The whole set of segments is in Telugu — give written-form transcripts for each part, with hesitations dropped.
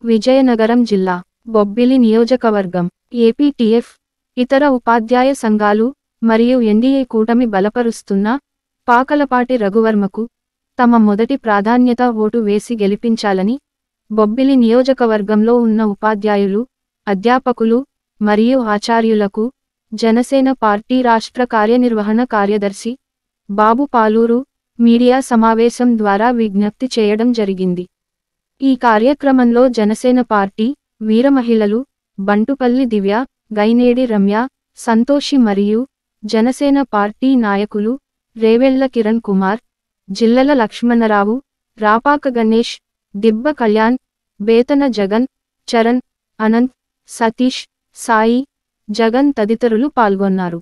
విజయనగరం జిల్లా బొబ్బిలి నియోజకవర్గం ఏపీటీఎఫ్ ఇతర ఉపాధ్యాయ సంఘాలు మరియు ఎన్డీఏ కూటమి బలపరుస్తున్న పాకలపాటి రఘువర్మకు తమ మొదటి ప్రాధాన్యత ఓటు వేసి గెలిపించాలని బొబ్బిలి నియోజకవర్గంలో ఉన్న ఉపాధ్యాయులు, అధ్యాపకులు మరియు ఆచార్యులకు జనసేన పార్టీ రాష్ట్ర కార్యనిర్వహణ కార్యదర్శి బాబు పాలూరు మీడియా సమావేశం ద్వారా విజ్ఞప్తి చేయడం జరిగింది. ఈ కార్యక్రమంలో జనసేన పార్టీ వీర మహిళలు బంటుపల్లి దివ్య, గైనేడి రమ్య, సంతోషి మరియు జనసేన పార్టీ నాయకులు రేవెళ్ల కిరణ్ కుమార్, జిల్లల లక్ష్మణరావు, రాపాక గణేష్, దిబ్బ కళ్యాణ్, బేతన జగన్, చరణ్, అనంత్, సతీష్, సాయి, జగన్ తదితరులు పాల్గొన్నారు.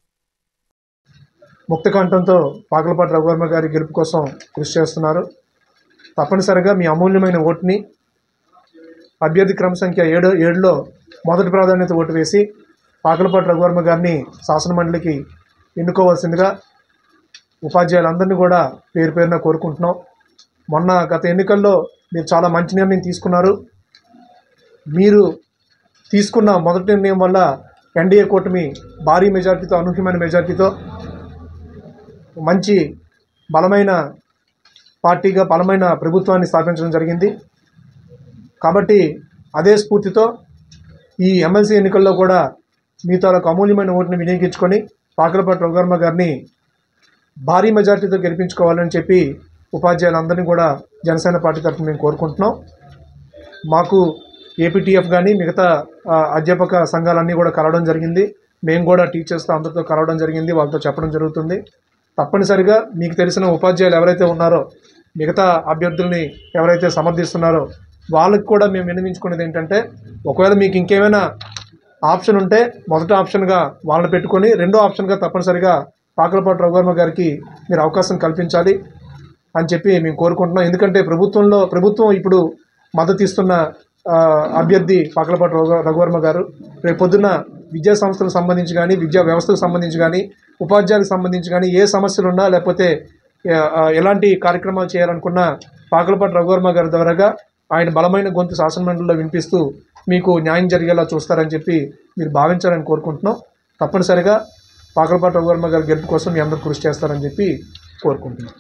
ముక్తకంఠంతో పాకలపాటి రఘువర్మ గారి గెలుపు కోసం కృషి చేస్తున్నారు. తప్పనిసరిగా మీ అమూల్యమైన ఓటుని అభ్యర్థి క్రమ సంఖ్య 7లో మొదటి ప్రాధాన్యత ఓటు వేసి పాకలపాటి రఘువర్మ గారిని శాసనమండలికి ఎన్నుకోవాల్సిందిగా ఉపాధ్యాయులందరినీ కూడా పేరు పేరున కోరుకుంటున్నాం. గత ఎన్నికల్లో మీరు చాలా మంచి నిర్ణయం తీసుకున్నారు. మీరు తీసుకున్న మొదటి నిర్ణయం వల్ల ఎన్డీఏ కూటమి భారీ మెజార్టీతో, అనూహ్యమైన మెజార్టీతో మంచి బలమైన పార్టీగా బలమైన ప్రభుత్వాన్ని స్థాపించడం జరిగింది. కాబట్టి అదే స్ఫూర్తితో ఈ ఎమ్మెల్సీ ఎన్నికల్లో కూడా మీ తాలూకు అమూల్యమైన ఓటుని వినియోగించుకొని పాకలపాటి రఘువర్మ గారిని భారీ మెజార్టీతో గెలిపించుకోవాలని చెప్పి ఉపాధ్యాయులందరినీ కూడా జనసేన పార్టీ తరఫున మేము కోరుకుంటున్నాం. మాకు ఏపీటీఎఫ్ కానీ మిగతా అధ్యాపక సంఘాలన్నీ కూడా కలవడం జరిగింది. మేము కూడా టీచర్స్తో అందరితో కలవడం జరిగింది. వాళ్ళతో చెప్పడం జరుగుతుంది. తప్పనిసరిగా మీకు తెలిసిన ఉపాధ్యాయులు ఎవరైతే ఉన్నారో, మిగతా అభ్యర్థుల్ని ఎవరైతే సమర్థిస్తున్నారో వాళ్ళకి కూడా మేము విన్నవించుకునేది ఏంటంటే, ఒకవేళ మీకు ఇంకేమైనా ఆప్షన్ ఉంటే మొదటి ఆప్షన్గా వాళ్ళని పెట్టుకొని రెండో ఆప్షన్గా తప్పనిసరిగా పాకలపాటి రఘువర్మ గారికి మీరు అవకాశం కల్పించాలి అని చెప్పి మేము కోరుకుంటున్నాం. ఎందుకంటే ప్రభుత్వం ఇప్పుడు మద్దతు ఇస్తున్న అభ్యర్థి పాకలపాటి రఘువర్మ గారు రేపు పొద్దున్న విద్యా సంస్థలకు సంబంధించి కానీ, విద్యా వ్యవస్థకు సంబంధించి కానీ, ఉపాధ్యాయులకు సంబంధించి కానీ ఏ సమస్యలున్నా లేకపోతే ఎలాంటి కార్యక్రమాలు చేయాలనుకున్నా పాకలపాటి రఘువర్మ గారి ద్వారాగా ఆయన బలమైన గొంతు శాసనమండలిలో వినిపిస్తూ మీకు న్యాయం జరిగేలా చూస్తారని చెప్పి మీరు భావించాలని కోరుకుంటున్నాం. తప్పనిసరిగా పాకలపాటి రఘువర్మ గారి గెలుపు కోసం మీ అందరూ కృషి చేస్తారని చెప్పి కోరుకుంటున్నాం.